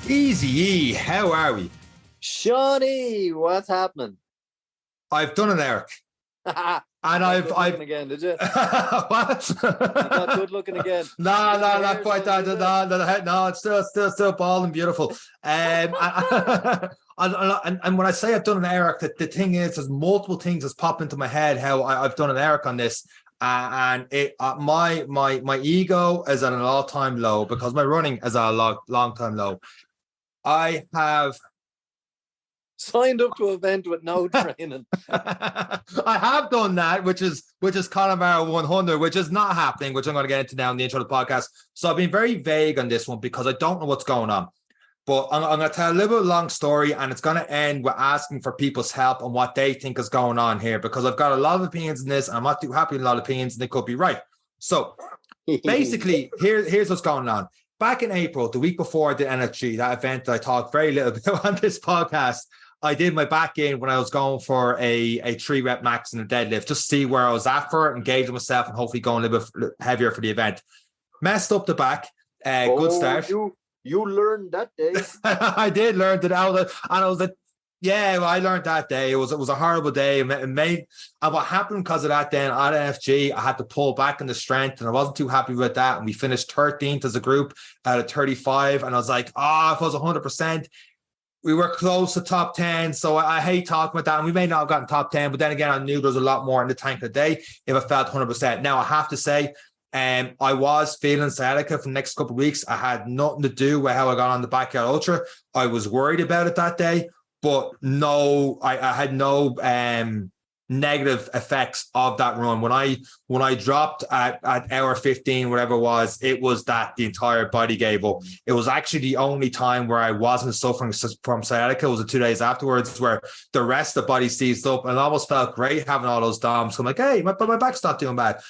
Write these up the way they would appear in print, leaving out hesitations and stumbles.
Easy E, how are we? Shawnee, what's happening? I've done an Eric. And I've again, did you? What? You got good looking again. No, not quite that. No, it's still bald and beautiful. And when I say I've done an Eric, the thing is, there's multiple things that's popped into my head how I've done an Eric on this. And it my ego is at an all-time low because my running is at a long-time low. I have signed up to an event with no training. I have done that, which is Connemara 100, which is not happening, which I'm going to get into now in the intro of the podcast. So I've been very vague on this one because I don't know what's going on. But I'm going to tell a little bit long story, and it's going to end with asking for people's help on what they think is going on here, because I've got a lot of opinions in this, and I'm not too happy with a lot of opinions, and they could be right. So basically, here's what's going on. Back in April, the week before I did NFG, that event that I talked very little bit on this podcast, I did my back in when I was going for a 3-rep max in a deadlift, just to see where I was at for it, engage with myself, and hopefully go a little bit heavier for the event. Messed up the back. Good start. You learned that day. I did learn that. I was like, yeah, well, I learned that day. It was a horrible day. And what happened because of that then at NFG, I had to pull back in the strength, and I wasn't too happy with that. And we finished 13th as a group out of 35. And I was like, if I was 100%, we were close to top 10. So I hate talking about that. And we may not have gotten top 10, but then again, I knew there was a lot more in the tank today if I felt 100%. Now, I have to say, I was feeling sciatica for the next couple of weeks. I had nothing to do with how I got on the Backyard Ultra. I was worried about it that day. But no, I had no negative effects of that run. When I dropped at hour 15, whatever it was that the entire body gave up. It was actually the only time where I wasn't suffering from sciatica. It was the 2 days afterwards where the rest of the body seized up, and it almost felt great having all those DOMs. So I'm like, hey, my back's not doing bad.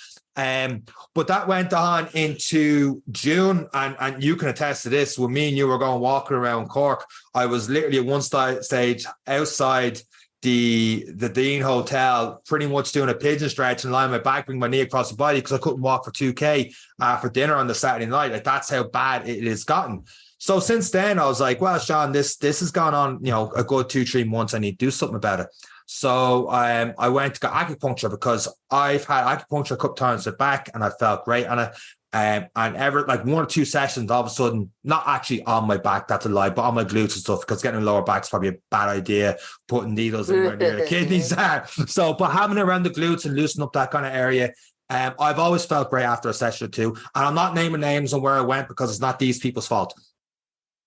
But that went on into June, and you can attest to this. When me and you were going walking around Cork, I was literally at one stage outside the Dean Hotel, pretty much doing a pigeon stretch and lying on my back, bringing my knee across the body because I couldn't walk for 2K for dinner on the Saturday night. Like, that's how bad it has gotten. So since then, I was like, well, Seán, this has gone on, a good 2-3 months. I need to do something about it. So I went to get acupuncture because I've had acupuncture a couple times at the back, and I felt great. And ever like 1 or 2 sessions, all of a sudden, not actually on my back, that's a lie, but on my glutes and stuff, because getting a lower back is probably a bad idea. Putting needles in where the kidneys are. So, but having it around the glutes and loosening up that kind of area, I've always felt great after a session or two. And I'm not naming names on where I went because it's not these people's fault.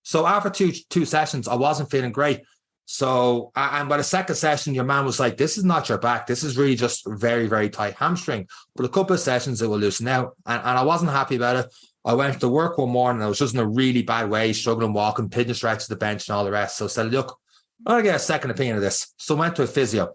So after two sessions, I wasn't feeling great. So, and by the second session, your man was like, this is not your back. This is really just very, very tight hamstring. But a couple of sessions, it will loosen out. And I wasn't happy about it. I went to work one morning. I was just in a really bad way, struggling, walking, pigeon stretch to the bench and all the rest. So I said, look, I'm going to get a second opinion of this. So I went to a physio.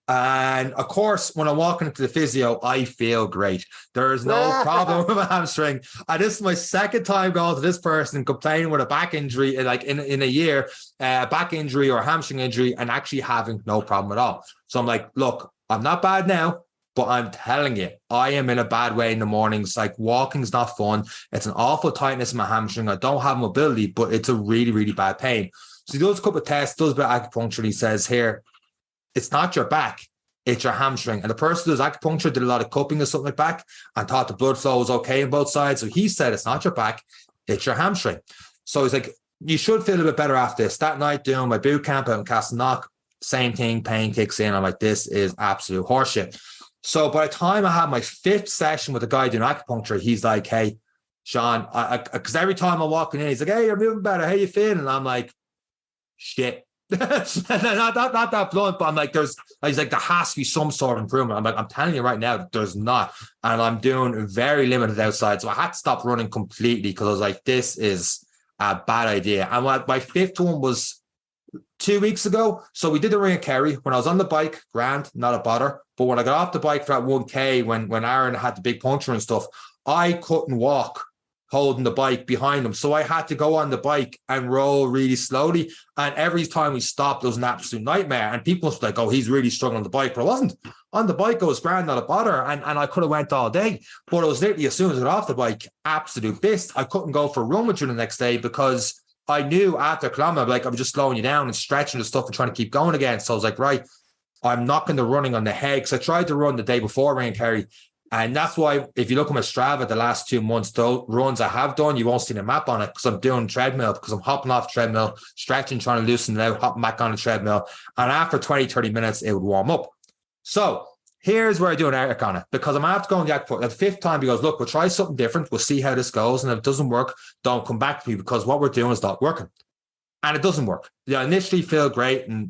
And of course, when I'm walking into the physio, I feel great. There is no problem with my hamstring. And this is my second time going to this person complaining with a back injury, like in a year, back injury or hamstring injury, and actually having no problem at all. So I'm like, look, I'm not bad now, but I'm telling you, I am in a bad way in the mornings. Like, walking's not fun. It's an awful tightness in my hamstring. I don't have mobility, but it's a really, really bad pain. So he does a couple of tests, does a bit of acupuncture, and he says, here, it's not your back, it's your hamstring. And the person who does acupuncture did a lot of cupping or something like that and thought the blood flow was okay on both sides. So he said, it's not your back, it's your hamstring. So he's like, you should feel a bit better after this. That night doing my boot camp out in Castleknock, same thing, pain kicks in. I'm like, this is absolute horseshit. So by the time I had my 5th session with the guy doing acupuncture, he's like, hey, Seán, because every time I'm walking in, he's like, hey, you're moving better. How you feeling? And I'm like, shit. not that blunt, but I'm like, he's like, there has to be some sort of improvement. I'm like, I'm telling you right now, there's not. And I'm doing very limited outside. So I had to stop running completely because I was like, this is a bad idea. And my 5th one was 2 weeks ago. So we did the Ring of Kerry. When I was on the bike, grand, not a bother. But when I got off the bike for that 1K, when Aaron had the big puncture and stuff, I couldn't walk holding the bike behind him. So I had to go on the bike and roll really slowly. And every time we stopped, it was an absolute nightmare. And people was like, oh, he's really struggling on the bike. But I wasn't. On the bike, I was grand, not a bother. And I could have went all day. But it was literally as soon as I got off the bike, absolute bist. I couldn't go for a run with you the next day because I knew after a kilometer, like, I'm just slowing you down and stretching the stuff and trying to keep going again. So I was like, right, I'm knocking the running on the head, because I tried to run the day before Rain Kerry. And that's why, if you look at my Strava the last 2 months, those runs I have done, you won't see the map on it, because I'm doing treadmill, because I'm hopping off treadmill, stretching, trying to loosen it out, hopping back on the treadmill. And after 20, 30 minutes, it would warm up. So here's where I do an Eric on it, because I'm after going the 5th time. He goes, look, we'll try something different. We'll see how this goes. And if it doesn't work, don't come back to me, because what we're doing is not working. And it doesn't work. Initially feel great. And,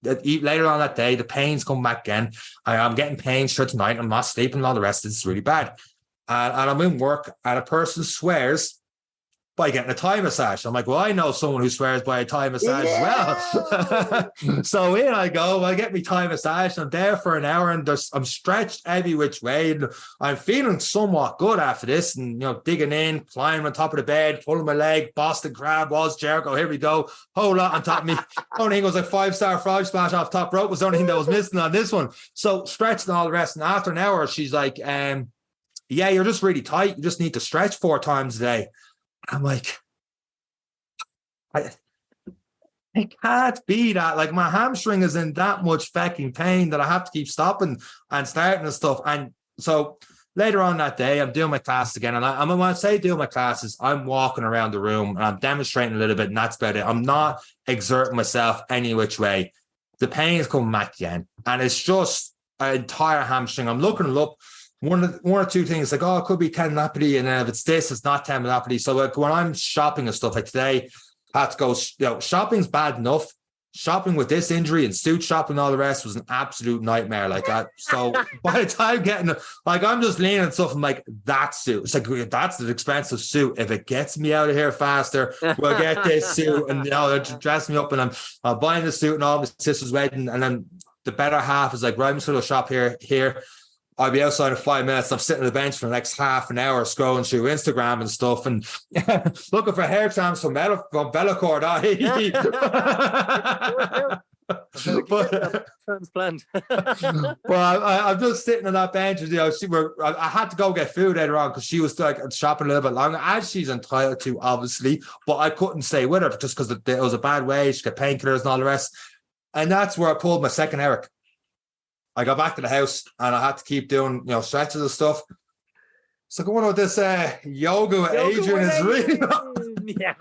later on that day, the pains come back again. I'm getting pains through tonight. I'm not sleeping and all the rest. It's really bad. And I'm in work, and a person swears by getting a Thai massage. I'm like, well, I know someone who swears by a Thai massage as well. So in I go, I get me Thai massage. I'm there for an hour, and I'm stretched every which way. And I'm feeling somewhat good after this, and, digging in, climbing on top of the bed, pulling my leg, Boston Crab, Walls Jericho. Here we go. Whole lot on top of me. Only thing was a 5-star frog splash off top rope was the only thing that was missing on this one. So stretched and all the rest. And after an hour, she's like, yeah, you're just really tight. You just need to stretch 4 times a day. I'm like, I can't be that. Like, my hamstring is in that much fucking pain that I have to keep stopping and starting and stuff. And so later on that day, I'm doing my classes again. And when I say doing my classes, I'm walking around the room and I'm demonstrating a little bit, and that's about it. I'm not exerting myself any which way. The pain is coming back again. And it's just an entire hamstring. I'm looking it up. One or two things, like, oh, it could be tendinopathy, and then if it's this, it's not tendinopathy. So, like, when I'm shopping and stuff, like today, I had to go, shopping's bad enough. Shopping with this injury and suit shopping and all the rest was an absolute nightmare like that. So by the time I'm just leaning and stuff, I'm like, that suit. It's like, that's an expensive suit. If it gets me out of here faster, we'll get this suit. And, they're dressing me up, and I'm buying the suit and all my sister's wedding. And then the better half is like, right, I'm just going to shop here. I'll be outside in 5 minutes. I'm sitting on the bench for the next half an hour scrolling through Instagram and stuff, and looking for hair trams from Bellacord. Transplant. Well, I'm just sitting on that bench. I had to go get food later on, because she was like shopping a little bit longer, as she's entitled to, obviously. But I couldn't stay with her just because it was a bad way. She got painkillers and all the rest. And that's where I pulled my second Eric. I got back to the house, and I had to keep doing, stretches and stuff. So going with this yoga with Adrian is really... Yeah.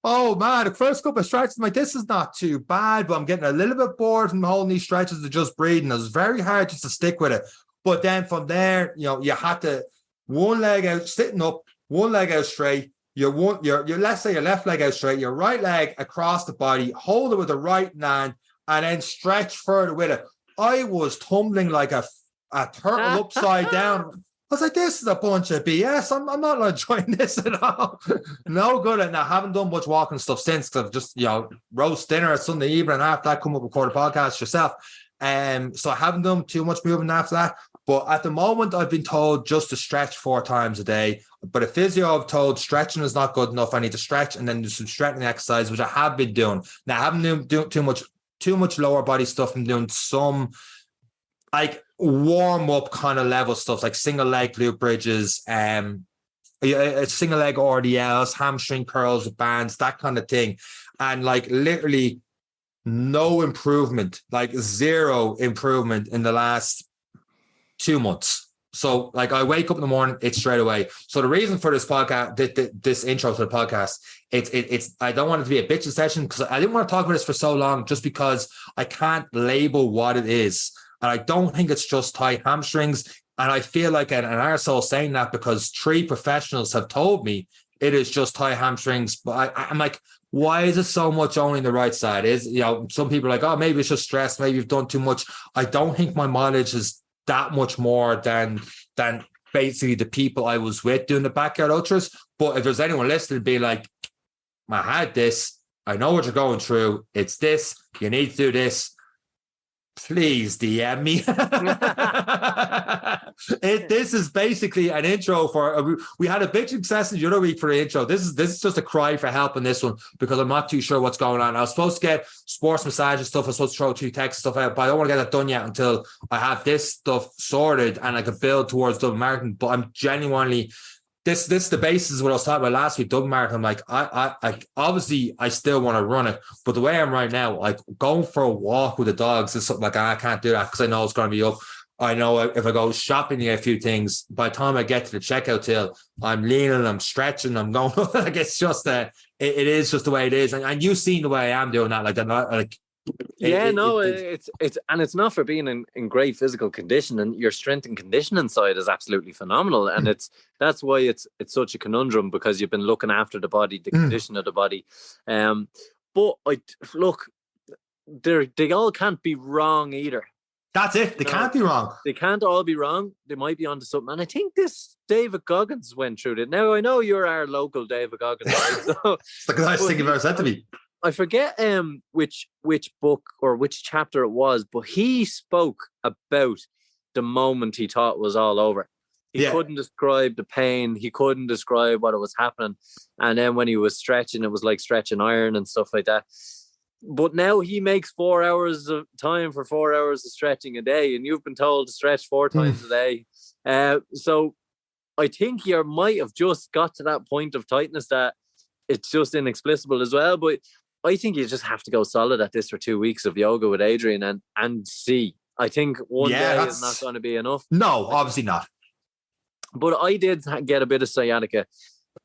Oh, man, the first couple of stretches, I'm like, this is not too bad, but I'm getting a little bit bored from holding these stretches of just breathing. It was very hard just to stick with it. But then from there, you had to, one leg out, sitting up, one leg out straight, your let's say your left leg out straight, your right leg across the body, hold it with the right hand, and then stretch further with it. I was tumbling like a turtle upside down. I was like, this is a bunch of BS. I'm not enjoying this at all. No good. And I haven't done much walking stuff since, because I've just, roast dinner at Sunday evening, and after that, come up and record a podcast yourself. So I haven't done too much moving after that. But at the moment, I've been told just to stretch 4 times a day. But a physio I've told stretching is not good enough. I need to stretch and then do some strengthening exercise, which I have been doing. Now, I haven't been doing too much lower body stuff. I'm doing some like warm up kind of level stuff, like single leg glute bridges, single leg RDLs, hamstring curls with bands, that kind of thing. And like literally no improvement, like zero improvement in the last 2 months. So like I wake up in the morning, it's straight away. So the reason for this podcast, this intro to the podcast, it's I don't want it to be a bitching session, because I didn't want to talk about this for so long, just because I can't label what it is. And I don't think it's just tight hamstrings. And I feel like an arsehole saying that, because 3 professionals have told me it is just tight hamstrings. But I'm like, why is it so much only in the right side? Some people are like, oh, maybe it's just stress, maybe you've done too much. I don't think my mileage is that much more than basically the people I was with doing the backyard ultras. But if there's anyone listening, be like, I had this, I know what you're going through, it's this, you need to do this, please DM me. This is basically an intro for we had a bitching session the other week for the intro. This is just a cry for help in this one, because I'm not too sure what's going on. I was supposed to get sports massage and stuff. I was supposed to throw 2 texts stuff out, but I don't want to get that done yet until I have this stuff sorted and I can build towards double marathon. But I'm genuinely this the basis of what I was talking about last week, Doug Marathon. Like I obviously I still want to run it, but the way I'm right now, like going for a walk with the dogs is something like I can't do that because I know it's going to be up. I know if I go shopping and get a few things, by the time I get to the checkout till, I'm leaning, I'm stretching, I'm going. Like it's just it is just the way it is, and you've seen the way I am doing that. Like I'm not like. It's not for being in great physical condition, and your strength and conditioning side is absolutely phenomenal, and that's why it's such a conundrum, because you've been looking after the body, the condition of the body. But they all can't be wrong either. That's it. They can't be wrong. They can't all be wrong. They might be onto something. And I think this David Goggins went through it. Now I know you're our local David Goggins. Right? So, it's the guy's thing you've ever said to me. I forget which book or which chapter it was, but he spoke about the moment he thought it was all over. He couldn't describe the pain. He couldn't describe what was happening. And then when he was stretching, it was like stretching iron and stuff like that. But now he makes 4 hours of time for 4 hours of stretching a day, and you've been told to stretch 4 times a day. So I think you might have just got to that point of tightness that it's just inexplicable as well. But I think you just have to go solid at this for 2 weeks of yoga with Adrian and see. I think one day is not going to be enough. No, obviously not. But I did get a bit of sciatica.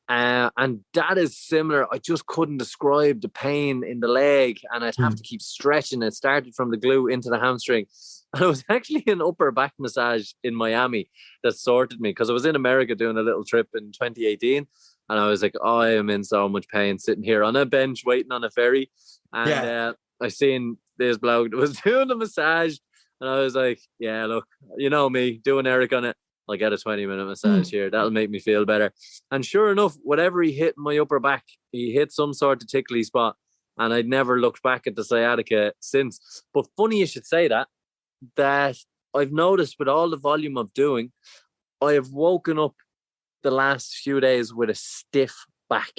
And that is similar. I just couldn't describe the pain in the leg, and I'd have to keep stretching. It started from the glue into the hamstring. And it was actually an upper back massage in Miami that sorted me, because I was in America doing a little trip in 2018. And I was like, I am in so much pain sitting here on a bench waiting on a ferry. And I seen this bloke that was doing the massage. And I was like, yeah, look, you know me, doing Eric on it. I'll get a 20-minute massage here. That'll make me feel better. And sure enough, whatever he hit in my upper back, he hit some sort of tickly spot. And I'd never looked back at the sciatica since. But funny you should say that I've noticed with all the volume of doing, I have woken up the last few days with a stiff back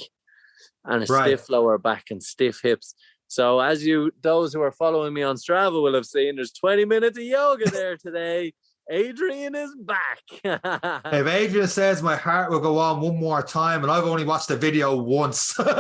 and a stiff lower back and stiff hips. So as those who are following me on Strava will have seen, there's 20 minutes of yoga there today. Adrian is back. If Adrian says my heart will go on one more time, and I've only watched the video once, we'll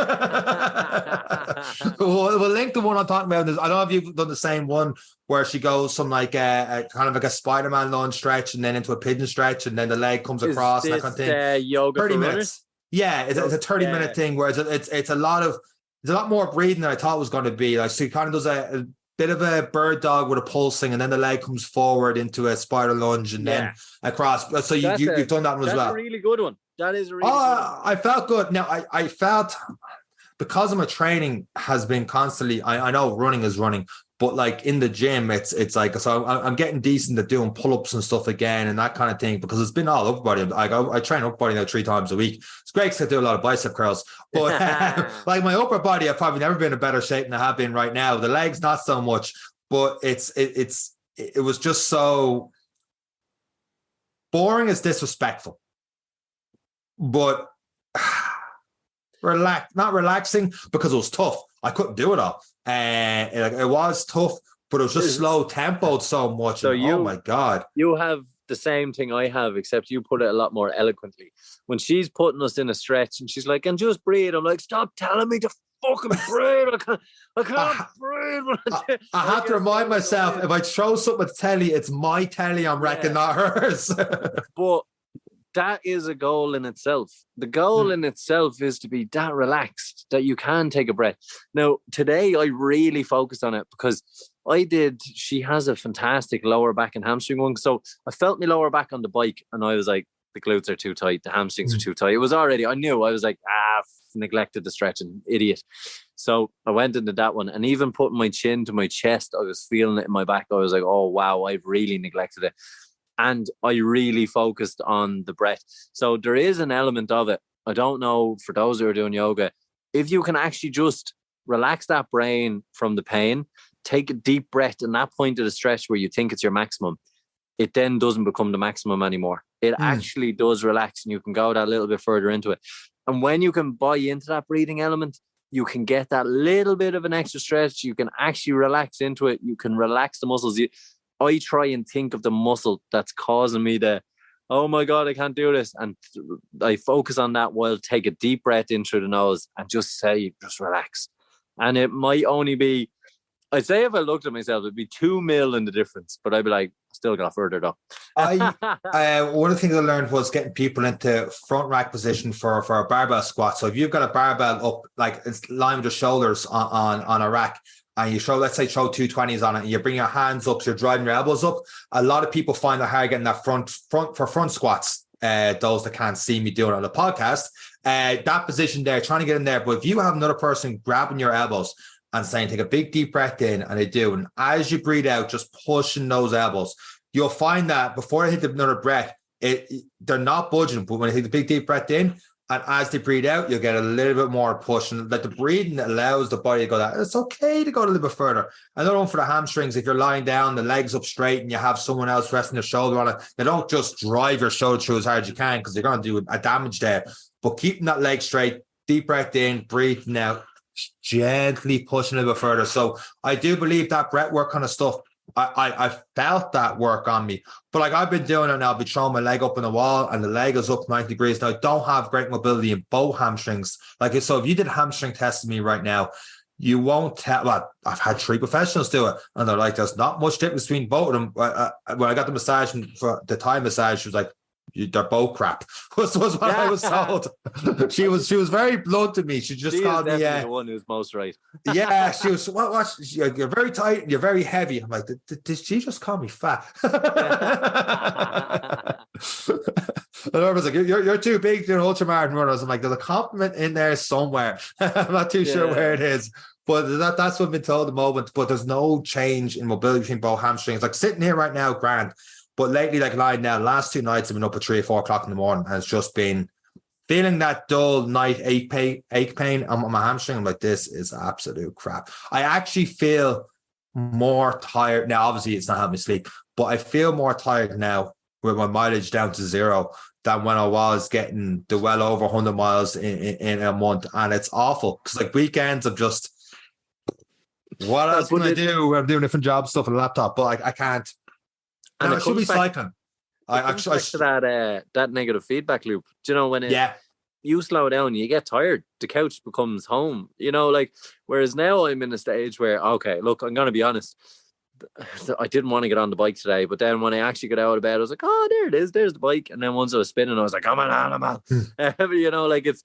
link the one I'm talking about. I don't know if you've done the same one where she goes from like a kind of like a Spider-Man lunge stretch and then into a pigeon stretch, and then the leg comes across and that kind of thing. Yoga 30 for minutes. Runners? Yeah, it's a 30-minute thing where it's a lot more breathing than I thought it was going to be. Like, she kind of does a bit of a bird dog with a pulsing, and then the leg comes forward into a spider lunge and then across. So you've done that one as well. That's a really good one. That is a really good one. I felt good. Now, I felt, because of my training has been constantly, I know running is running, but like in the gym, it's like, so I'm getting decent at doing pull-ups and stuff again and that kind of thing, because it's been all upper body. I train upper body now 3 times a week. It's great because I do a lot of bicep curls, but like my upper body, I've probably never been in better shape than I have been right now. The legs, not so much, but it was just so boring is disrespectful, but not relaxing, because it was tough. I couldn't do it all. It was tough, but it was just slow tempoed so much. So oh my God. You have the same thing I have, except you put it a lot more eloquently. When she's putting us in a stretch and she's like, and just breathe, I'm like, stop telling me to fucking breathe. I can't breathe. I have to remind myself, if I throw something at telly, it's my telly, I'm wrecking, not hers. But that is a goal in itself. The goal in itself is to be that relaxed that you can take a breath. Now, today I really focused on it because she has a fantastic lower back and hamstring one. So I felt my lower back on the bike and I was like, the glutes are too tight, the hamstrings are too tight. It was already, I was like, neglected the stretching, idiot. So I went into that one, and even putting my chin to my chest, I was feeling it in my back. I was like, oh wow, I've really neglected it. And I really focused on the breath. So there is an element of it. I don't know, for those who are doing yoga, if you can actually just relax that brain from the pain, take a deep breath in that point of the stretch where you think it's your maximum, it then doesn't become the maximum anymore. It actually does relax, and you can go that little bit further into it. And when you can buy into that breathing element, you can get that little bit of an extra stretch. You can actually relax into it. You can relax the muscles. I try and think of the muscle that's causing me oh my God, I can't do this. And I focus on that while take a deep breath in through the nose and just relax. And it might only be, I'd say if I looked at myself, it'd be 2 mil in the difference, but I'd be like, still got further though. One of the things I learned was getting people into front rack position for a barbell squat. So if you've got a barbell up, like it's lined with your shoulders on a rack, and you throw, let's say, throw 220s on it, and you bring your hands up, so you're driving your elbows up. A lot of people find it hard getting that front squats. Those that can't see me doing it on the podcast, that position there, trying to get in there. But if you have another person grabbing your elbows and saying, take a big deep breath in, and they do, and as you breathe out, just pushing those elbows, you'll find that before they hit another breath, they're not budging. But when they take the big deep breath in, and as they breathe out, you'll get a little bit more push. And like the breathing allows the body to go that. It's okay to go a little bit further. Another one for the hamstrings, if you're lying down, the legs up straight, and you have someone else resting their shoulder on it, they don't just drive your shoulder through as hard as you can, because you're going to do a damage there. But keeping that leg straight, deep breath in, breathing out, gently pushing a bit further. So I do believe that breath work kind of stuff, I felt that work on me. But like I've been doing it now, I'll be throwing my leg up on the wall and the leg is up 90 degrees. Now I don't have great mobility in both hamstrings. Like, so if you did hamstring tests me right now, you won't tell. Well, I've had 3 professionals do it, and they're like, there's not much difference between both of them. When I got the massage, for the Thai massage, she was like, they're both crap. was what I was told. She was very blunt to me. She just called me the one who's most right. Yeah, she was. What? You're very tight. You're very heavy. I'm like, did she just call me fat? And I was like, you're too big to do ultramarathon runners. I'm like, there's a compliment in there somewhere. I'm not too sure where it is. But that's what I've been told at the moment. But there's no change in mobility between both hamstrings. Like sitting here right now, grand. But lately, like lying now, last 2 nights I've been up at 3 or 4 o'clock in the morning, and it's just been feeling that dull night ache pain on my hamstring. I'm like, this is absolute crap. I actually feel more tired now. Obviously, it's not helping me sleep, but I feel more tired now with my mileage down to 0 than when I was getting the well over 100 miles in a month, and it's awful because like weekends I'm just, what else can I do? I'm doing different job stuff on the laptop, but I can't. And I should be cycling. I to that negative feedback loop. Do you know when you slow down, you get tired. The couch becomes home. You know, like whereas now I'm in a stage where, okay, look, I'm going to be honest. I didn't want to get on the bike today, but then when I actually got out of bed, I was like, oh, there it is. There's the bike. And then once I was spinning, I was like, come on, animal. You know, like it's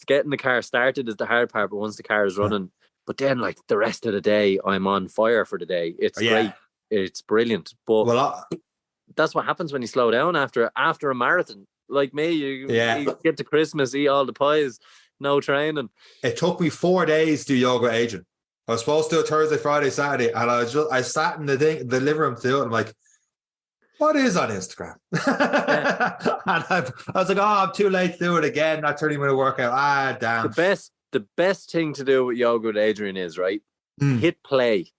getting the car started is the hard part, but once the car is running, but then like the rest of the day, I'm on fire for the day. It's great. It's brilliant, but that's what happens when you slow down after a marathon. Like me, you get to Christmas, eat all the pies, no training. It took me 4 days to do yoga with Adrian. I was supposed to do it Thursday, Friday, Saturday, and I sat in the living room to do it. I'm like, what is on Instagram? And I was like, oh, I'm too late to do it again. That 30-minute workout. Damn. The best thing to do with yoga with Adrian is hit play.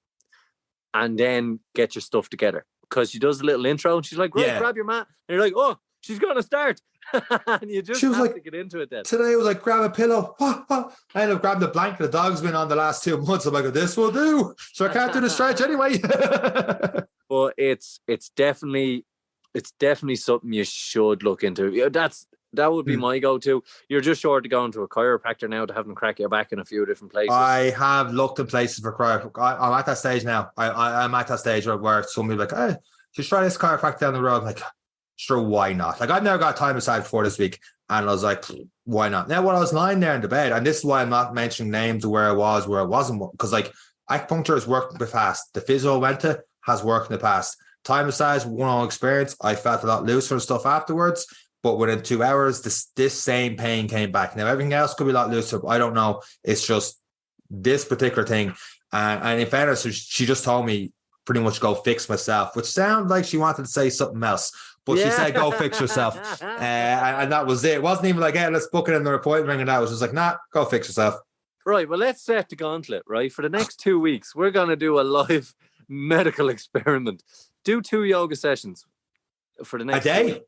And then get your stuff together, because she does a little intro and she's like, right, grab your mat. And you're like, oh, she's going to start. And you just have to get into it then. Today was like, grab a pillow. I ended up grabbing the blanket the dog's been on the last 2 months. I'm like, this will do. So I can't do the stretch anyway. But it's definitely something you should look into. That would be my go-to. You're just short to going to a chiropractor now to have them crack your back in a few different places. I have looked in places for chiropractor. I'm at that stage now. I'm at that stage where somebody like, hey, just try this chiropractor down the road. I'm like, sure, why not? Like, I've never got a Thai massage before this week, and I was like, why not? Now, when I was lying there in the bed, and this is why I'm not mentioning names of where I wasn't, because like acupuncture has worked in the past. The physio I went to has worked in the past. Thai massage, one-on-one experience. I felt a lot looser and stuff afterwards. But within 2 hours, this same pain came back. Now, everything else could be a lot looser, but I don't know. It's just this particular thing. And in fairness, she just told me pretty much go fix myself, which sounded like she wanted to say something else. But she said, go fix yourself. And that was it. It wasn't even like, hey, let's book it in the appointment. And that was just like, nah, go fix yourself. Right. Well, let's set the gauntlet, right? For the next 2 weeks, we're going to do a live medical experiment. Do 2 yoga sessions for the next a day. 2 weeks.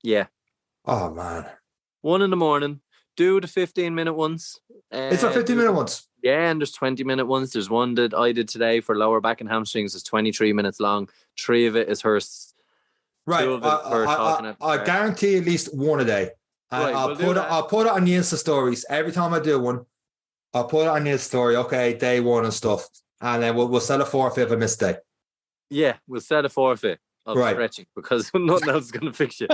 Yeah. Oh, man. 1 in the morning. Do the 15-minute ones. It's our 15-minute ones. Yeah, and there's 20-minute ones. There's one that I did today for lower back and hamstrings. It's 23 minutes long. 3 of it is her Right. Two of it for talking at the I start. guarantee at least one a day. And Right, I'll we'll do that. put it on the Insta stories every time I do one. I'll put it on the Insta story. Okay, day one and stuff, and then we'll set a forfeit if I miss a day. Yeah, we'll set a forfeit of Right. stretching because nothing else is going to fix you.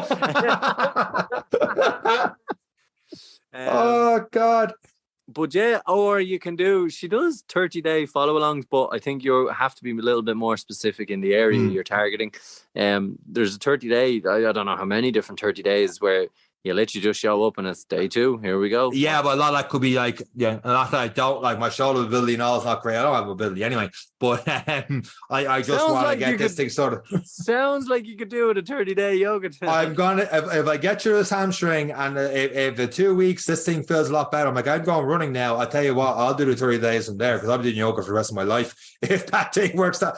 Oh God. But yeah, or you can do, she does 30-day follow-alongs, but I think you have to be a little bit more specific in the area you're targeting. There's a 30-day, I don't know how many different 30 days where you literally just show up and it's day 2. Here we go. Yeah, but a lot of that could be like, a lot that I don't like. My shoulder mobility and all is not great. I don't have mobility anyway, but I just want to get this thing sorted. Sounds like you could do it a 30-day yoga time. I'm gonna if I get through this hamstring and if in 2 weeks this thing feels a lot better, I'm like, I'm going running now. I tell you what, I'll do the 30 days from there because I'll be doing yoga for the rest of my life if that thing works out.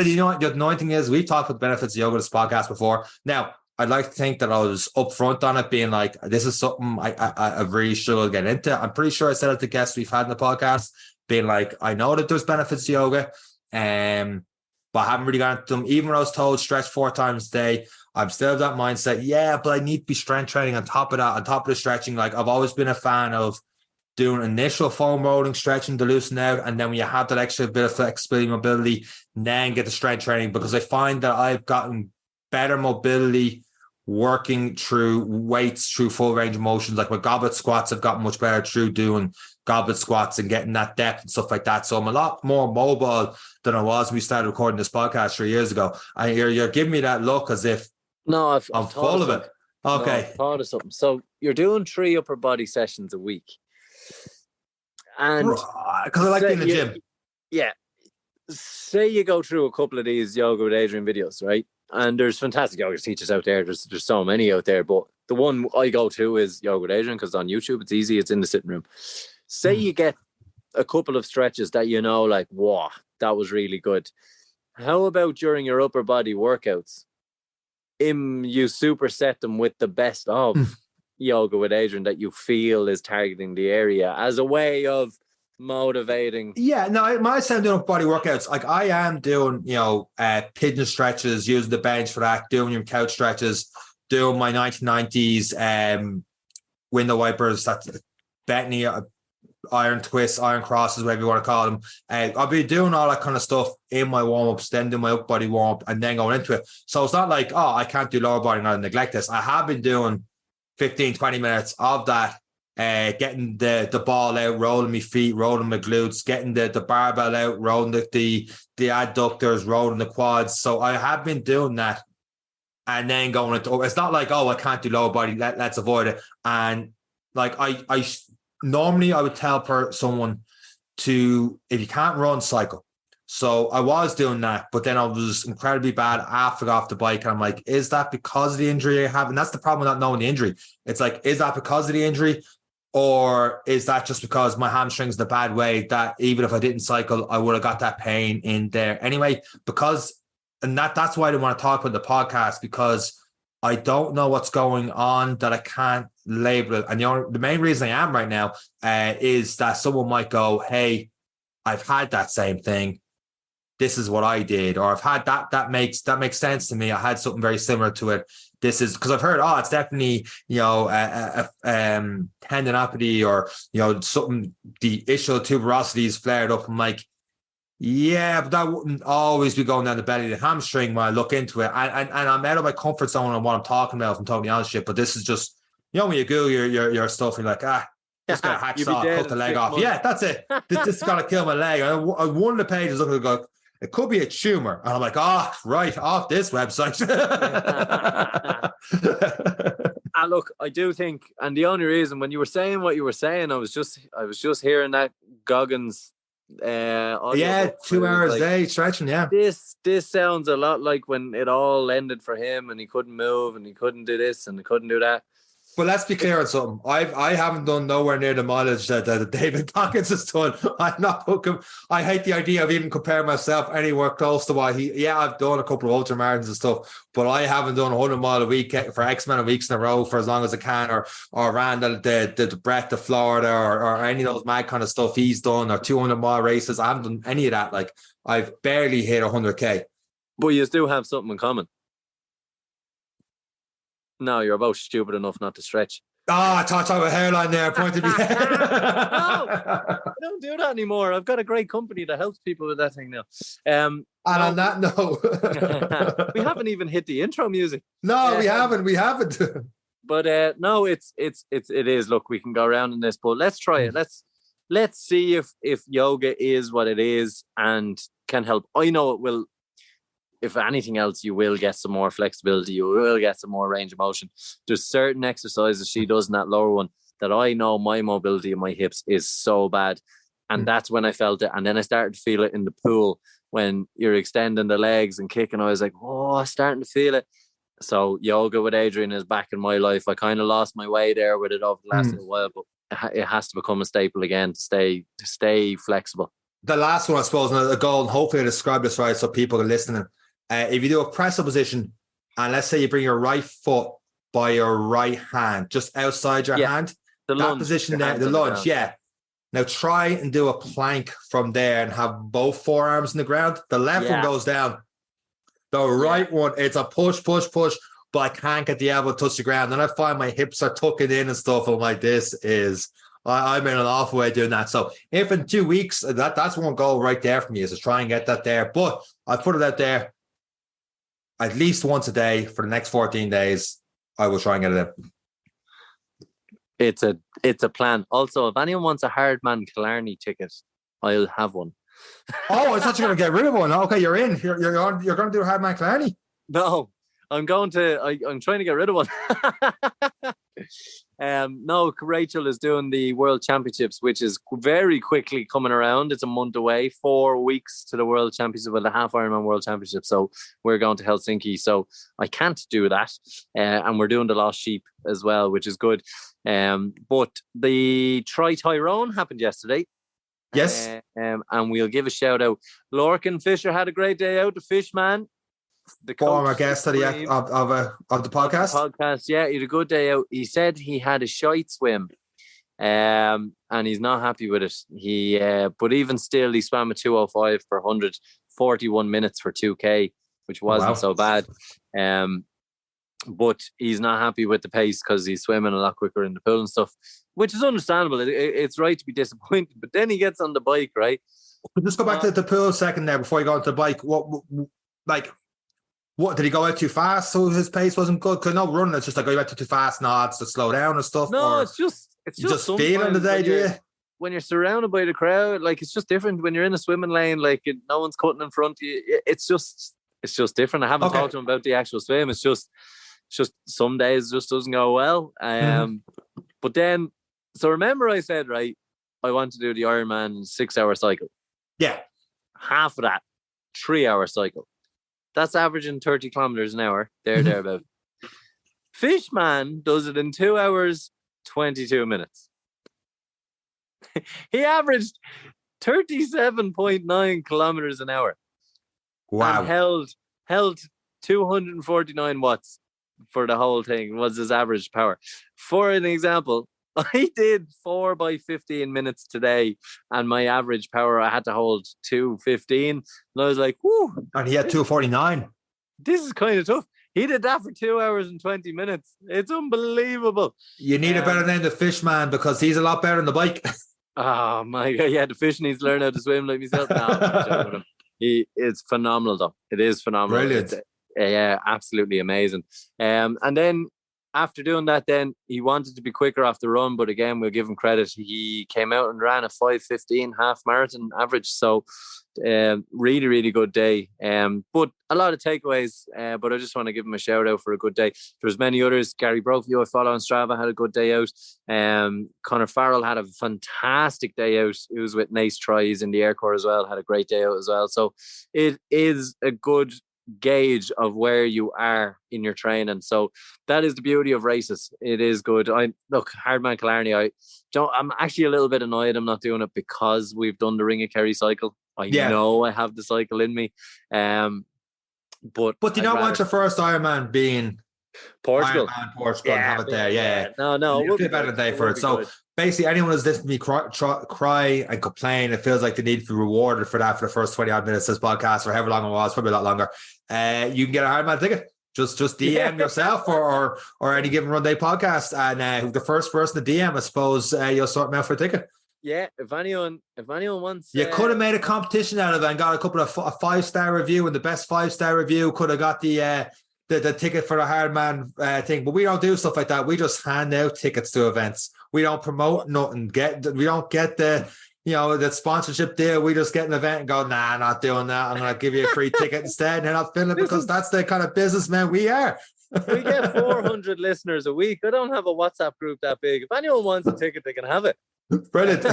You know what? The annoying thing is, we've talked about the benefits of yoga in this podcast before. Now, I'd like to think that I was upfront on it, being like, this is something I really struggle to get into. I'm pretty sure I said it to guests we've had in the podcast, being like, I know that there's benefits to yoga, but I haven't really got into them. Even when I was told stretch 4 times a day, I'm still of that mindset. Yeah, but I need to be strength training on top of that, on top of the stretching. Like, I've always been a fan of doing initial foam rolling, stretching to loosen out, and then when you have that extra bit of flexibility, mobility, then get the strength training, because I find that I've gotten better mobility working through weights, through full range of motions. Like my goblet squats, I've gotten much better through doing goblet squats and getting that depth and stuff like that. So I'm a lot more mobile than I was when we started recording this podcast 3 years ago. And you're giving me that look as if I'm full of it. Okay. No, I've thought of something. So you're doing 3 upper body sessions a week. And because I like being in the gym. Yeah. Say you go through a couple of these Yoga with Adrian videos, right? And there's fantastic yoga teachers out there. There's so many out there, but the one I go to is Yoga with Adrian because it's on YouTube. It's easy. It's in the sitting room. Say you get a couple of stretches that you know, like, wow, that was really good. How about during your upper body workouts? You superset them with the best of Yoga with Adrian that you feel is targeting the area as a way of motivating. Yeah, no, I might say I'm doing body workouts. Like I am doing, pigeon stretches, using the bench for that, doing your couch stretches, doing my 1990s window wipers, that's Bethany, iron twists, iron crosses, whatever you want to call them. I'll be doing all that kind of stuff in my warm-ups, then do my upper body warm-up, and then going into it. So it's not like, I can't do lower body and I neglect this. I have been doing 15, 20 minutes of that. Getting the ball out, rolling my feet, rolling my glutes, getting the barbell out, rolling the adductors, rolling the quads. So I have been doing that, and then going into. It's not like, I can't do lower body. Let's avoid it. And like I normally I would tell someone to, if you can't run, cycle. So I was doing that, but then I was incredibly bad after I got off the bike. And I'm like, is that because of the injury I have? And that's the problem with not knowing the injury. It's like, is that because of the injury? Or is that just because my hamstring's in a bad way that even if I didn't cycle, I would have got that pain in there anyway? That's why I didn't want to talk about the podcast, because I don't know what's going on that I can't label it. And the main reason I am right now is that someone might go, hey, I've had that same thing. This is what I did. Or I've had that. That makes sense to me. I had something very similar to it. This is because I've heard, it's definitely, a tendinopathy or, something, the ischial tuberosity is flared up. I'm like, yeah, but that wouldn't always be going down the belly of the hamstring when I look into it. And I'm out of my comfort zone on what I'm talking about, if I'm totally honest shit. But this is just, when you Google your stuff, you're like, just got a hacksaw, cut the leg off. Months. Yeah, that's it. This is going to kill my leg. And one of the pages looking like, it could be a tumor. And I'm like, right, off this website. Look, I do think, and the only reason when you were saying what you were saying, I was just hearing that Goggins audio 2 hours a day stretching. Yeah, this sounds a lot like when it all ended for him and he couldn't move and he couldn't do this and he couldn't do that. But let's be clear on something. I haven't done nowhere near the mileage that David Goggins has done. I'm not hooking. I hate the idea of even comparing myself anywhere close to what I've done a couple of ultra marathons and stuff, but I haven't done 100 mile a week for X amount of weeks in a row for as long as I can, or ran the breadth of Florida or any of those mad kind of stuff he's done, or 200 mile races. I haven't done any of that. Like, I've barely hit 100K. But you do have something in common. No, you're about stupid enough not to stretch. I thought I had a hairline there, pointed me. No, I don't do that anymore. I've got a great company that helps people with that thing now. And on that note, we haven't even hit the intro music. No, we haven't. But no, it is. Look, we can go around in this, but let's try it. Let's see if yoga is what it is and can help. I know it will. If anything else, you will get some more flexibility. You will get some more range of motion. There's certain exercises she does in that lower one that I know my mobility in my hips is so bad. And that's when I felt it. And then I started to feel it in the pool when you're extending the legs and kicking. I was like, oh, I'm starting to feel it. So yoga with Adrian is back in my life. I kind of lost my way there with it over the last little while, but it has to become a staple again to stay flexible. The last one, I suppose, and the goal, and hopefully I describe this right so people are listening. If you do a press-up position, and let's say you bring your right foot by your right hand, just outside your hand, the that lunge, position there, the lunge, Now try and do a plank from there and have both forearms in the ground. The left one goes down. The right one, it's a push, but I can't get the elbow to touch the ground. And I find my hips are tucking in and stuff. I'm like, I'm in an awful way doing that. So if in 2 weeks, that's one goal right there for me, is to try and get that there. But I put it out there. At least once a day for the next 14 days, I will try and get it in. It's a plan. Also, if anyone wants a Hardman Killarney ticket, I'll have one. Oh, I thought you were going to get rid of one. Okay, you're in. You're going to do a Hardman Killarney? No, I'm trying to get rid of one. No, Rachel is doing the World Championships, which is very quickly coming around. It's a month away, 4 weeks to the World Championship, well, the half Ironman World Championship. So we're going to Helsinki. So I can't do that. And we're doing the Lost Sheep as well, which is good. But the Tri-Tyrone happened yesterday. Yes. And we'll give a shout out. Lorcan Fisher had a great day out, the fish man. The former guest of the podcast. Yeah, he had a good day out. He said he had a shite swim, and he's not happy with it. But even still, he swam a 2:05 per 100, 41 minutes for 2K, which wasn't so bad. But he's not happy with the pace because he's swimming a lot quicker in the pool and stuff, which is understandable. It's right to be disappointed. But then he gets on the bike, right? Let's go back to the pool a second there before you go onto the bike. What did he go out too fast? So his pace wasn't good. Because no running, it's just like, you went too fast. No, it's to slow down and stuff. No, it's just feeling the day, do you? When you're surrounded by the crowd, like, it's just different. When you're in a swimming lane, like, no one's cutting in front of you. It's just different. I haven't talked to him about the actual swim. It's just some days it just doesn't go well. But then, so remember I said, right, I want to do the Ironman 6-hour cycle. Yeah. Half of that, 3-hour cycle. That's averaging 30 kilometers an hour. Thereabout. Fishman does it in 2 hours, 22 minutes. He averaged 37.9 kilometers an hour. Wow. And held 249 watts for the whole thing was his average power. For an example, I did 4 by 15 minutes today, and my average power, I had to hold 2:15. And I was like, whoo. And he had 2:49. This is kind of tough. He did that for 2 hours and 20 minutes. It's unbelievable. You need a better name than Fishman, because he's a lot better on the bike. Oh my God. Yeah, the fish needs to learn how to swim like myself. No, it's phenomenal though. It is phenomenal. Brilliant. Yeah, absolutely amazing. And then after doing that, then he wanted to be quicker off the run, but again, we'll give him credit. He came out and ran a 5:15 half marathon average. So really, really good day. But a lot of takeaways, but I just want to give him a shout out for a good day. There's many others. Gary Brophy, I follow on Strava, had a good day out. Connor Farrell had a fantastic day out. He was with Nace Tries in the Air Corps as well, had a great day out as well. So it is a good gauge of where you are in your training. So that is the beauty of races. It is good. Hardman Killarney, I'm actually a little bit annoyed I'm not doing it because we've done the Ring of Kerry cycle. I know I have the cycle in me. But do you not want your first Ironman being Portugal? Portugal, and have it there. Yeah. No. We'll feel better day for it. So basically, anyone who's listening to me cry and complain, it feels like they need to be rewarded for that for the first 20 odd minutes of this podcast, or however long it was, probably a lot longer. You can get a Ironman ticket. just DM yourself or Any Given Runday Podcast, and the first person to DM, I suppose, you'll sort them out for a ticket. Yeah, if anyone wants, you could have made a competition out of it and got a couple of a 5-star review, and the best 5-star review could have got the ticket for the Hardman thing. But we don't do stuff like that. We just hand out tickets to events. We don't promote nothing. We don't get the the sponsorship deal. We just get an event and go, nah, not doing that. I'm gonna give you a free ticket instead, and you're not feeling it, because that's the kind of businessmen we are. We get 400 listeners a week. I don't have a WhatsApp group that big. If anyone wants a ticket, they can have it. Brilliant.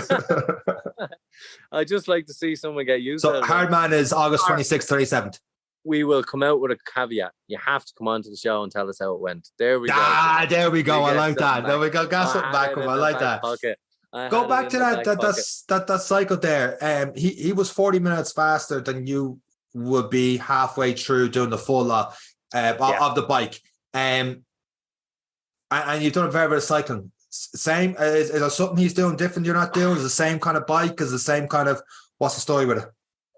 I just like to see someone get used. So Hardman is August 26th, 37th. We will come out with a caveat. You have to come onto the show and tell us how it went. There we go. There we go. I like that. There we go. Got something back. I like that. Go back to that cycle there. He was 40 minutes faster than you would be halfway through doing the full of the bike. And you've done a fair bit of cycling. Same, is there something he's doing different you're not doing? Is it the same kind of bike? Is it the same kind of, what's the story with it?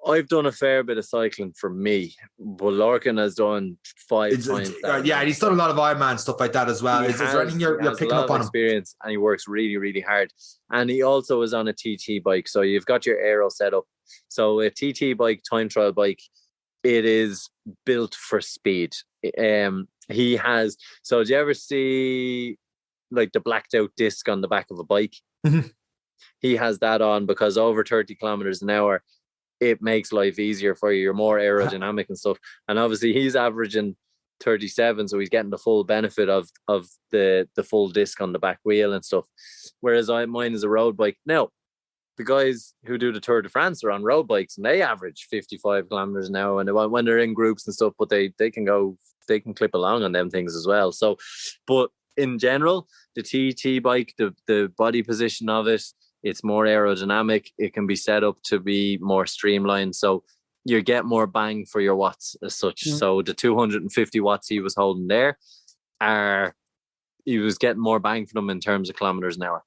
I've done a fair bit of cycling for me, but Lorcan has done 5 times. Yeah, he's done a lot of Ironman stuff like that as well. Is there anything you're picking up on experience, and he works really, really hard. And he also is on a TT bike, so you've got your aero set up. So a TT bike, time trial bike, it is built for speed. He has. So do you ever see like the blacked out disc on the back of a bike? Mm-hmm. He has that on because over 30 kilometers an hour, it makes life easier for you. You're more aerodynamic and stuff. And obviously he's averaging 37, so he's getting the full benefit of the full disc on the back wheel and stuff. Whereas mine is a road bike. Now, the guys who do the Tour de France are on road bikes and they average 55 kilometers an hour when they're in groups and stuff, but they can clip along on them things as well. So, but in general, the TT bike, the body position of it, it's more aerodynamic. It can be set up to be more streamlined. So you get more bang for your watts as such. Mm. So the 250 watts he was holding there, he was getting more bang for them in terms of kilometers an hour.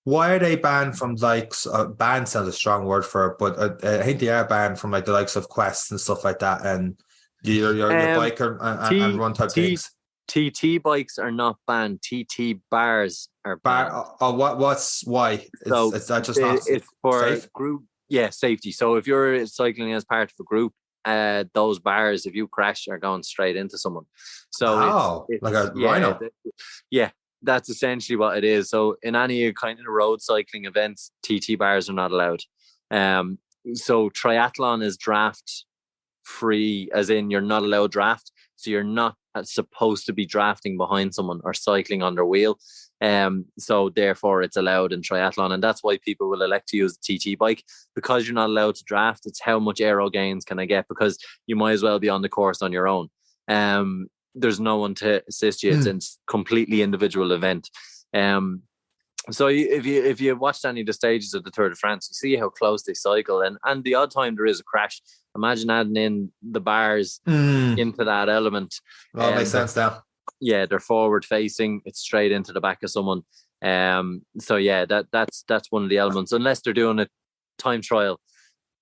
Why are they banned from banned sounds a strong word for it, but I think they are banned from like the likes of Quest and stuff like that, and your biker and run type things? TT bikes are not banned. TT bars are banned. Why? So it's that just not it's for safe? Group. Yeah, safety. So if you're cycling as part of a group, those bars, if you crash, are going straight into someone. So it's like a rhino. Yeah, that's essentially what it is. So in any kind of road cycling events, TT bars are not allowed. So triathlon is draft free, as in you're not allowed draft. So you're not supposed to be drafting behind someone or cycling on their wheel. So therefore it's allowed in triathlon, and that's why people will elect to use the TT bike, because you're not allowed to draft. It's how much aero gains can I get, because you might as well be on the course on your own. There's no one to assist you. It's a completely individual event. So if you watched any of the stages of the Tour de France, you see how close they cycle, and the odd time there is a crash. Imagine adding in the bars into that element. Well, makes sense now. Yeah, they're forward facing. It's straight into the back of someone. So yeah, that's one of the elements. Unless they're doing a time trial,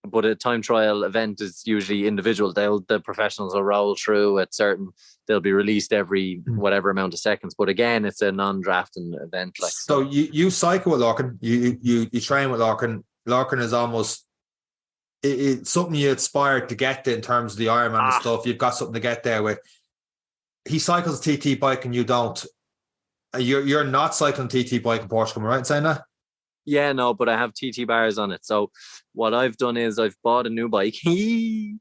but a time trial event is usually individual. The professionals will roll through at certain. They'll be released every whatever amount of seconds. But again, it's a non-drafting event. Like so, you cycle with Lorcan. You train with Lorcan. Lorcan is almost it's something you aspire to get to in terms of the Ironman and stuff. You've got something to get there with. He cycles a TT bike and you don't. You're not cycling TT bike in Portugal, am I right in saying that? Yeah, no, but I have TT bars on it. So what I've done is I've bought a new bike. You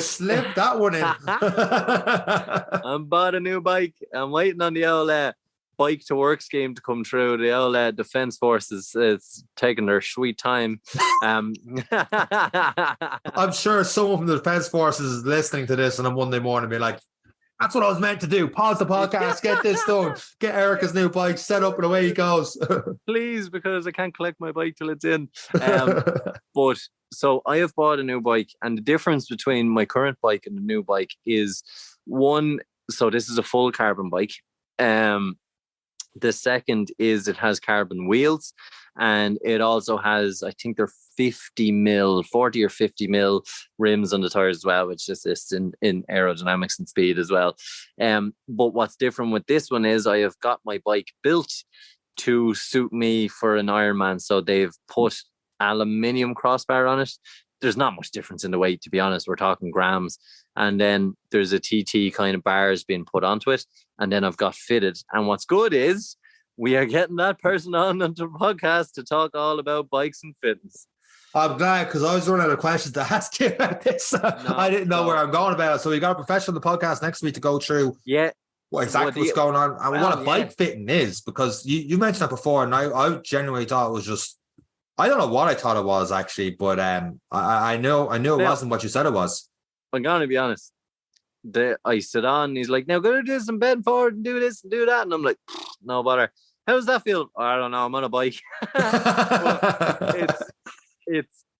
slipped that one in. I bought a new bike. I'm waiting on the old bike to work scheme to come through. The old Defence Forces is taking their sweet time. I'm sure someone from the Defence Forces is listening to this on a Monday morning and be like, that's what I was meant to do. Pause the podcast, get this done, get Erica's new bike set up, and away he goes. Please, because I can't collect my bike till it's in. But so I have bought a new bike, and the difference between my current bike and the new bike is one. So this is a full carbon bike. The second is it has carbon wheels, and it also has, I think they're 40 or 50 mil rims on the tires as well, which assists in aerodynamics and speed as well. But what's different with this one is I have got my bike built to suit me for an Ironman. So they've put aluminium crossbar on it. There's not much difference in the weight, to be honest. We're talking grams. And then there's a TT kind of bars being put onto it. And then I've got fitted. And what's good is we are getting that person on the podcast to talk all about bikes and fitness. I'm glad, because I was running out of questions to ask you about this. I didn't know where I'm going about it. So we got a professional on the podcast next week to go through what's going on and what a bike fitting is, because you mentioned that before, and I genuinely thought it was just, I don't know what I thought it was actually, but I know it wasn't what you said it was. I'm gonna be honest. I sit on, and he's like, "Now go to do some bend forward and do this and do that," and I'm like, "No bother." How does that feel? I don't know. I'm on a bike.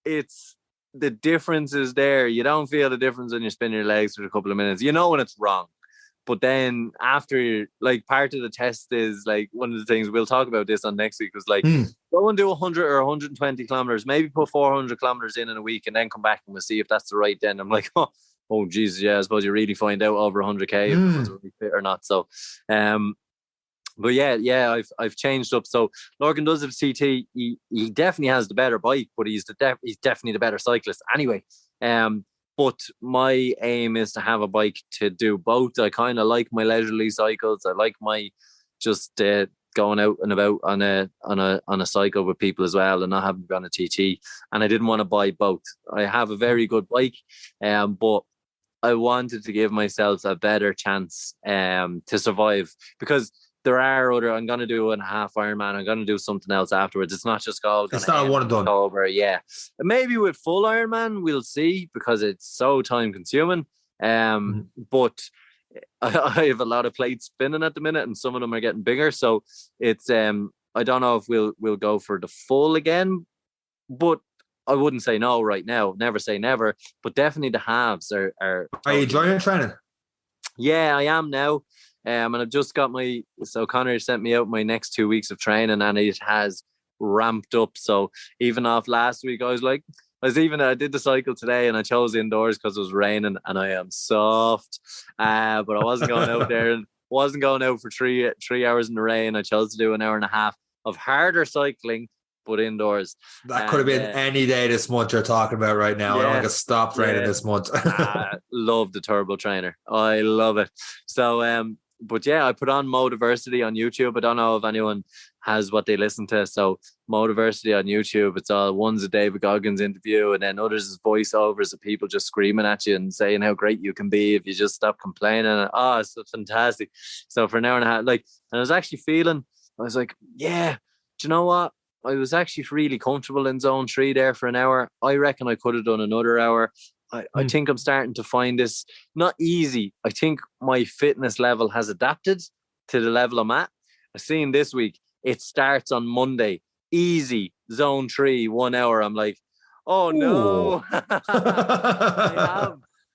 It's the difference is there. You don't feel the difference when you spin your legs for a couple of minutes. You know when it's wrong. But then after, like, part of the test is, like, one of the things we'll talk about this on next week was like, go and do 100 or 120 kilometers, maybe put 400 kilometers in a week, and then come back and we'll see if that's the right. Then I'm like, oh Jesus, yeah, I suppose you really find out over 100k if it was really fit or not. So, but yeah, I've changed up. So Lorcan does have CT. He definitely has the better bike, but he's definitely the better cyclist anyway. But my aim is to have a bike to do both. I kind of like my leisurely cycles. I like my just going out and about on a cycle with people as well, and not having to be on a TT. And I didn't want to buy both. I have a very good bike, but I wanted to give myself a better chance to survive, because there are I'm going to do a half Ironman. I'm going to do something else afterwards. It's not just all. It's not a one and done. Over, yeah. Maybe with full Ironman, we'll see, because it's so time consuming. But I have a lot of plates spinning at the minute, and some of them are getting bigger. So it's I don't know if we'll go for the full again, but I wouldn't say no right now. Never say never. But definitely the halves are. Are you enjoying training? Yeah, I am now. And I've just got so Connor sent me out my next 2 weeks of training, and it has ramped up. So even off last week, I did the cycle today, and I chose indoors because it was raining, and I am soft. But I wasn't going out there, and wasn't going out for 3 hours in the rain. I chose to do an hour and a half of harder cycling, but indoors. That could have been any day this month you're talking about right now. I don't want to stop raining this month. I love the turbo trainer. I love it. So, but yeah, I put on Motiversity on YouTube. I don't know if anyone has what they listen to. So Motiversity on YouTube, it's all, one's a David Goggins interview, and then others is voiceovers of people just screaming at you and saying how great you can be if you just stop complaining. Oh, it's so fantastic. So for an hour and a half, and I was actually I was like, yeah, do you know what? I was actually really comfortable in zone 3 there for an hour. I reckon I could have done another hour. I think I'm starting to find this not easy. I think my fitness level has adapted to the level I'm at. I've seen this week, it starts on Monday. Easy, zone 3, 1 hour. I'm like, oh no.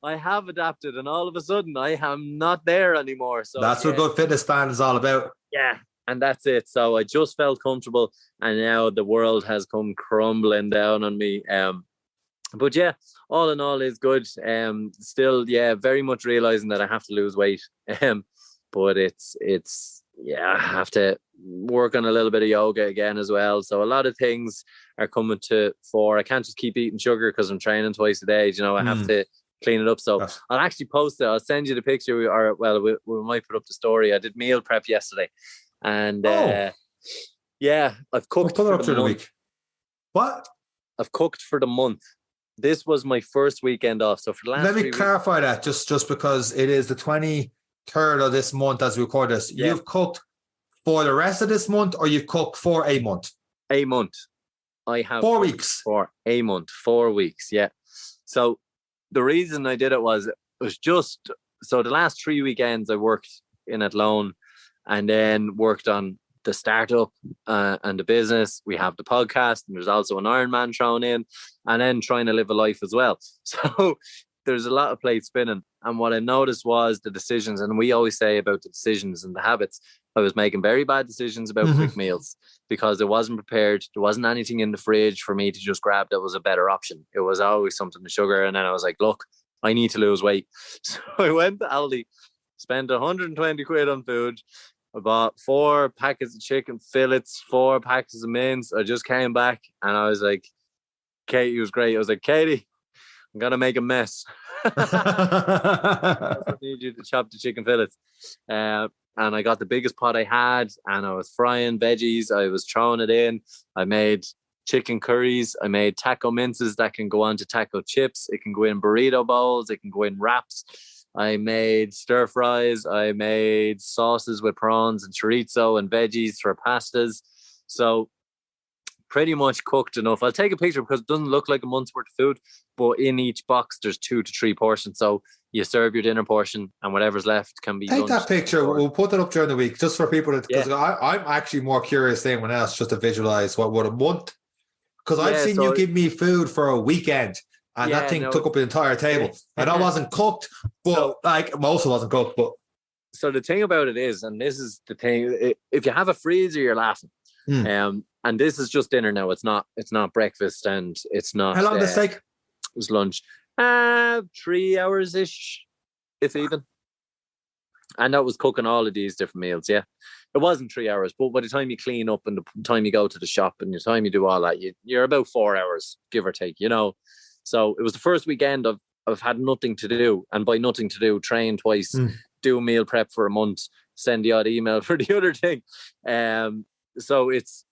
I have adapted, and all of a sudden I am not there anymore. So that's what a good fitness plan is all about. Yeah. And that's it. So I just felt comfortable, and now the world has come crumbling down on me. But yeah, all in all is good. Still, yeah, very much realizing that I have to lose weight. But it's I have to work on a little bit of yoga again as well. So a lot of things are coming to fore. I can't just keep eating sugar because I'm training twice a day. You know, I have to clean it up. So I'll actually post it. I'll send you the picture. We might put up the story. I did meal prep yesterday, and I've cooked for the month. What? I've cooked for the month. This was my first weekend off. So for the last let me clarify that just because it is the 23rd of this month as we record this. Yeah. You've cooked for the rest of this month, or you've cooked for a month? A month. I have 4 weeks. For a month, 4 weeks. Yeah. So the reason I did it was just so the last 3 weekends I worked in Athlone, and then worked on the startup and the business. We have the podcast, and there's also an Ironman thrown in, and then trying to live a life as well. So there's a lot of plates spinning. And what I noticed was the decisions, and we always say about the decisions and the habits, I was making very bad decisions about quick meals because I wasn't prepared. There wasn't anything in the fridge for me to just grab that was a better option. It was always something with sugar. And then I was like, look, I need to lose weight. So I went to Aldi, spent 120 quid on food. I bought 4 packets of chicken fillets, 4 packets of mince. I just came back and I was like, Katie was great. I was like, Katie, I'm going to make a mess. I need you to chop the chicken fillets. And I got the biggest pot I had and I was frying veggies. I was throwing it in. I made chicken curries. I made taco minces that can go on to taco chips. It can go in burrito bowls. It can go in wraps. I made stir fries. I made sauces with prawns and chorizo and veggies for pastas. So pretty much cooked enough. I'll take a picture because it doesn't look like a month's worth of food, but in each box there's 2 to 3 portions. So you serve your dinner portion and whatever's left can be take that picture. We'll put that up during the week just for people to, because I'm actually more curious than anyone else just to visualize what a month, because I've seen you give me food for a weekend and that thing took up an entire table and that wasn't cooked, but like most of it wasn't cooked. But so the thing about it is, and this is the thing, if you have a freezer you're laughing. And this is just dinner now. It's not breakfast and it's not. How long does it take? It was lunch. 3 hours ish, if even. And that was cooking all of these different meals. Yeah, it wasn't 3 hours, but by the time you clean up and the time you go to the shop and the time you do all that, you're about 4 hours, give or take. So it was the first weekend I've had nothing to do, and by nothing to do, train twice, do meal prep for a month, send the odd email for the other thing. So it's,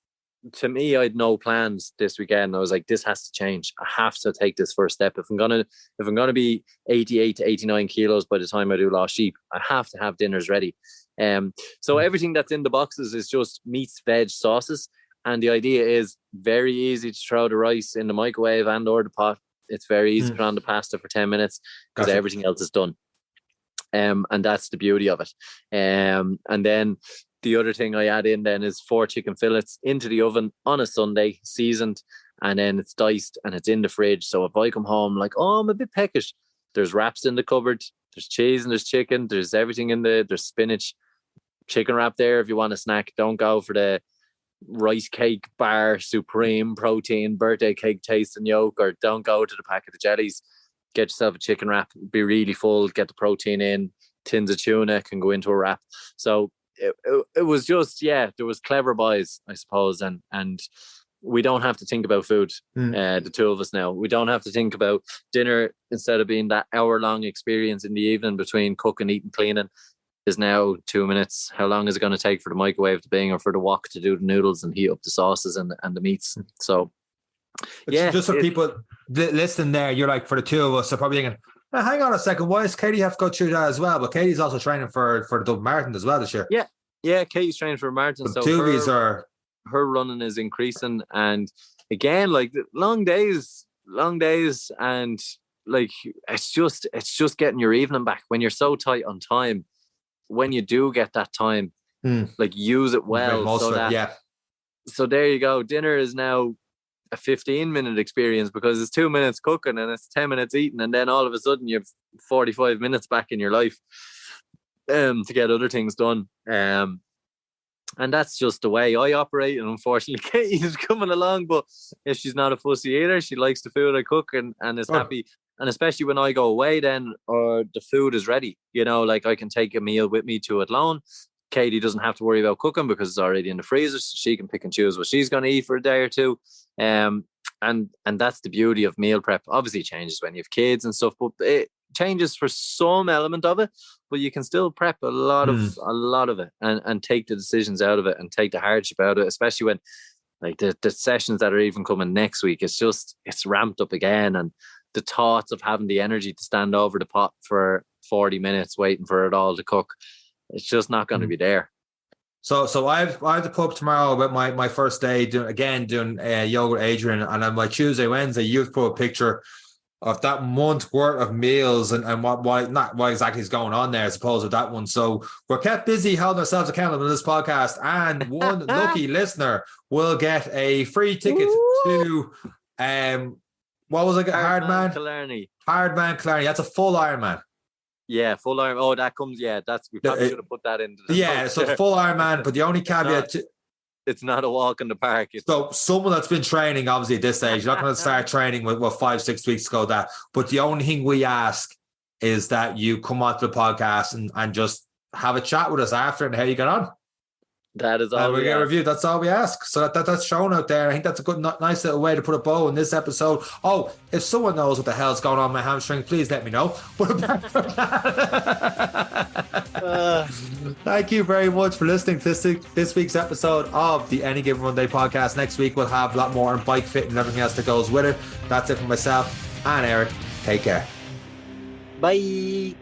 to me, I had no plans this weekend. I was like, this has to change. I have to take this first step. If I'm gonna be 88 to 89 kilos by the time I do Lost Sheep, I have to have dinners ready. So everything that's in the boxes is just meats, veg, sauces. And the idea is very easy to throw the rice in the microwave and or the pot. It's very easy to put on the pasta for 10 minutes because everything else is done. And that's the beauty of it. And then the other thing I add in then is 4 chicken fillets into the oven on a Sunday, seasoned, and then it's diced and it's in the fridge. So if I come home like, oh, I'm a bit peckish, there's wraps in the cupboard, there's cheese and there's chicken, there's everything in there's spinach, chicken wrap there if you want a snack. Don't go for the rice cake bar, supreme protein, birthday cake taste and yolk, or don't go to the packet of jellies. Get yourself a chicken wrap, be really full, get the protein in, tins of tuna can go into a wrap. So it was just, there was clever buys, I suppose, and we don't have to think about food, the two of us now. We don't have to think about dinner. Instead of being that hour-long experience in the evening between cooking, eating, cleaning, is now 2 minutes. How long is it going to take for the microwave to bing or for the wok to do the noodles and heat up the sauces and the meats? So, just for people listening there, you're like, for the two of us, they're probably thinking, hang on a second, why does Katie have to go through that as well? But Katie's also training for the Dublin Marathon as well this year. Yeah, Katie's training for a marathon. So her running is increasing, and again, like long days, and like it's just getting your evening back when you're so tight on time. When you do get that time, like use it well. So there you go. Dinner is now a 15-minute experience because it's 2 minutes cooking and it's 10 minutes eating, and then all of a sudden you have 45 minutes back in your life to get other things done. And that's just the way I operate. And unfortunately, Katie's coming along, but if she's not a fussy eater, she likes the food I cook and is happy. And especially when I go away, then or the food is ready. Like I can take a meal with me to Athlone. Katie doesn't have to worry about cooking because it's already in the freezer. So she can pick and choose what she's going to eat for a day or two. And that's the beauty of meal prep. Obviously, it changes when you have kids and stuff, but it changes for some element of it. But you can still prep a lot of it and take the decisions out of it and take the hardship out of it, especially when like the sessions that are even coming next week. It's ramped up again, and the thoughts of having the energy to stand over the pot for 40 minutes waiting for it all to cook, it's just not going to be there. So I have the pub tomorrow with my first day doing yoga with Adrian, and on my Tuesday, Wednesday, you've put a picture of that month worth of meals and what exactly is going on there, I suppose, with that one. So we're kept busy holding ourselves accountable in this podcast, and one lucky listener will get a free ticket to what was it? IronMan Hardman Clarity. That's a full Ironman. Yeah, full Iron. Oh, that comes. Yeah, we probably should have put that in. So full Ironman, but the only caveat. It's not a walk in the park. So someone that's been training, obviously at this stage, you're not going to start training with 5-6 weeks ago. But the only thing we ask is that you come onto the podcast and just have a chat with us after and how you get on. That is all we get a review. That's all we ask. So that's shown out there. I think that's a good, nice little way to put a bow in this episode. Oh, if someone knows what the hell's going on with my hamstring, please let me know. But apart from that, thank you very much for listening to this week's episode of the Any Given Runday podcast. Next week we'll have a lot more on bike fit and everything else that goes with it. That's it for myself and Eric. Take care. Bye.